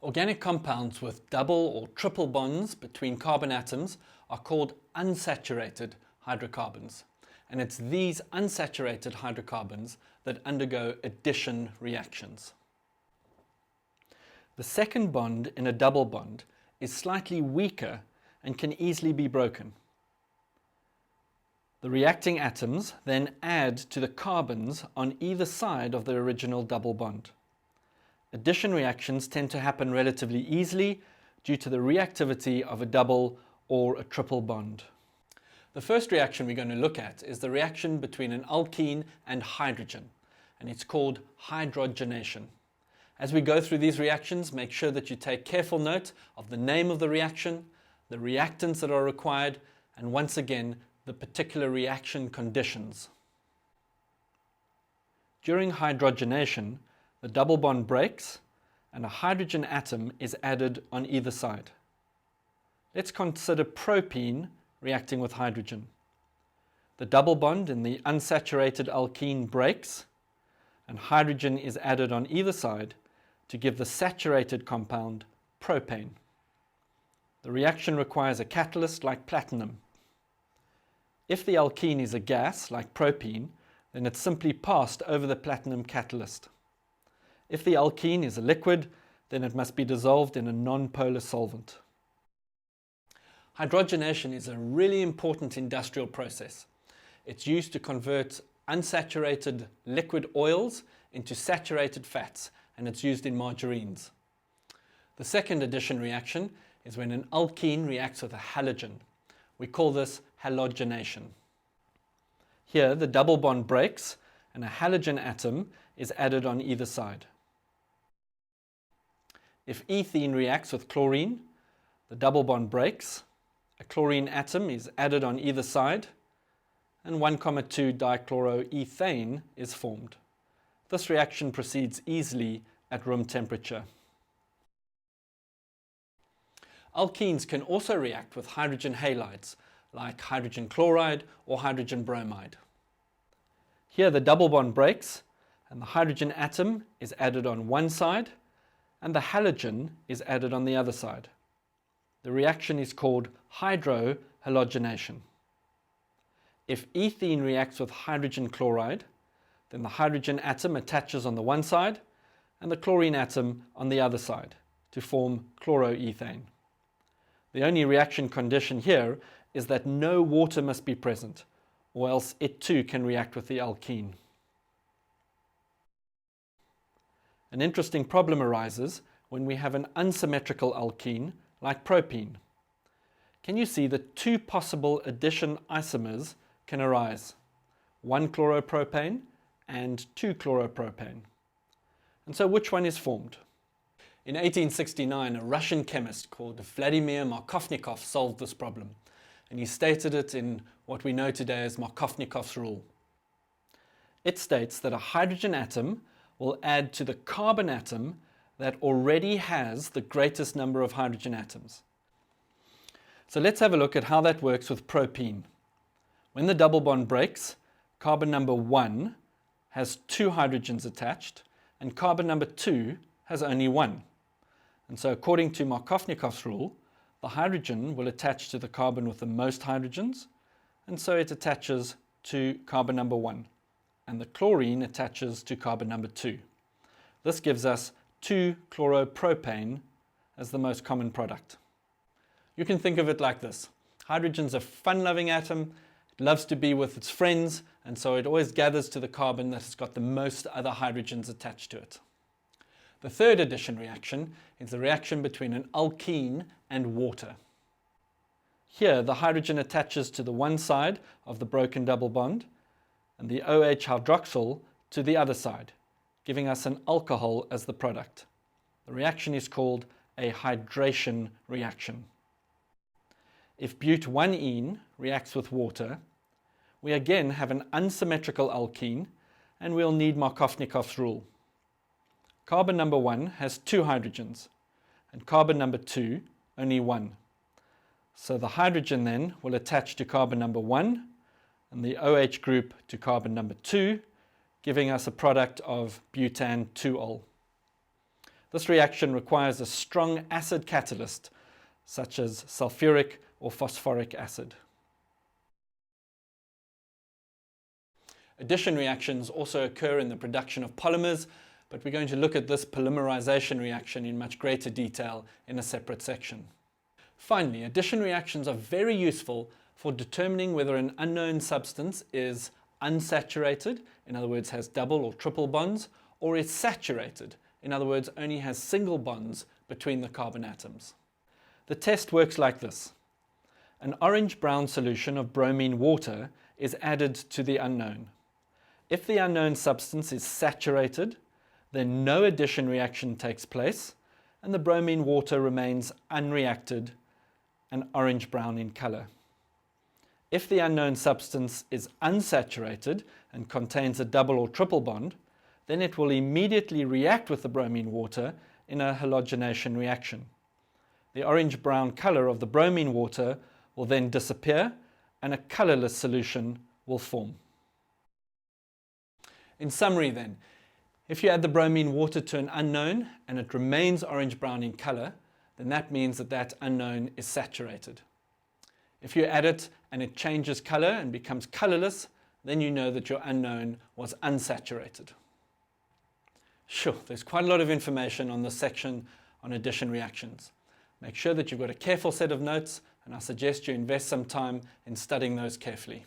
Organic compounds with double or triple bonds between carbon atoms are called unsaturated hydrocarbons. And it's these unsaturated hydrocarbons that undergo addition reactions. The second bond in a double bond is slightly weaker and can easily be broken. The reacting atoms then add to the carbons on either side of the original double bond. Addition reactions tend to happen relatively easily due to the reactivity of a double or a triple bond. The first reaction we're going to look at is the reaction between an alkene and hydrogen, and it's called hydrogenation. As we go through these reactions, make sure that you take careful note of the name of the reaction, the reactants that are required, and once again, the particular reaction conditions. During hydrogenation, the double bond breaks and a hydrogen atom is added on either side. Let's consider propene reacting with hydrogen. The double bond in the unsaturated alkene breaks and hydrogen is added on either side to give the saturated compound propane. The reaction requires a catalyst like platinum. If the alkene is a gas like propene, then it's simply passed over the platinum catalyst. If the alkene is a liquid, then it must be dissolved in a non-polar solvent. Hydrogenation is a really important industrial process. It's used to convert unsaturated liquid oils into saturated fats, and it's used in margarines. The second addition reaction is when an alkene reacts with a halogen. We call this halogenation. Here, the double bond breaks and a halogen atom is added on either side. If ethene reacts with chlorine, the double bond breaks, a chlorine atom is added on either side, and 1,2 dichloroethane is formed. This reaction proceeds easily at room temperature. Alkenes can also react with hydrogen halides, like hydrogen chloride or hydrogen bromide. Here the double bond breaks and the hydrogen atom is added on one side and the halogen is added on the other side. The reaction is called hydrohalogenation. If ethene reacts with hydrogen chloride, then the hydrogen atom attaches on the one side and the chlorine atom on the other side to form chloroethane. The only reaction condition here is that no water must be present, or else it too can react with the alkene. An interesting problem arises when we have an unsymmetrical alkene like propene. Can you see that two possible addition isomers can arise? 1 chloropropane and 2 chloropropane. And so which one is formed? In 1869, a Russian chemist called Vladimir Markovnikov solved this problem, and he stated it in what we know today as Markovnikov's rule. It states that a hydrogen atom will add to the carbon atom that already has the greatest number of hydrogen atoms. So let's have a look at how that works with propene. When the double bond breaks, carbon number 1 has 2 hydrogens attached, and carbon number 2 has only 1. And so according to Markovnikov's rule, the hydrogen will attach to the carbon with the most hydrogens, and so it attaches to carbon number 1, and the chlorine attaches to carbon number 2. This gives us 2-chloropropane as the most common product. You can think of it like this. Hydrogen's a fun-loving atom. It loves to be with its friends, and so it always gathers to the carbon that has got the most other hydrogens attached to it. The third addition reaction is the reaction between an alkene and water. Here, the hydrogen attaches to the one side of the broken double bond, and the OH hydroxyl to the other side, giving us an alcohol as the product. The reaction is called a hydration reaction. If but-1-ene reacts with water, we again have an unsymmetrical alkene, and we'll need Markovnikov's rule. Carbon number 1 has 2 hydrogens, and carbon number 2 only 1. So the hydrogen then will attach to carbon number 1, and the OH group to carbon number 2, giving us a product of butan 2-ol. This reaction requires a strong acid catalyst, such as sulfuric or phosphoric acid. Addition reactions also occur in the production of polymers, but we're going to look at this polymerization reaction in much greater detail in a separate section. Finally, addition reactions are very useful for determining whether an unknown substance is unsaturated, in other words has double or triple bonds, or is saturated, in other words only has single bonds between the carbon atoms. The test works like this. An orange-brown solution of bromine water is added to the unknown. If the unknown substance is saturated, then no addition reaction takes place and the bromine water remains unreacted and orange-brown in color. If the unknown substance is unsaturated and contains a double or triple bond, then it will immediately react with the bromine water in a halogenation reaction. The orange-brown color of the bromine water will then disappear and a colorless solution will form. In summary then, if you add the bromine water to an unknown and it remains orange-brown in color, then that means that that unknown is saturated. If you add it and it changes color and becomes colorless, then you know that your unknown was unsaturated. Sure, there's quite a lot of information on this section on addition reactions. Make sure that you've got a careful set of notes, and I suggest you invest some time in studying those carefully.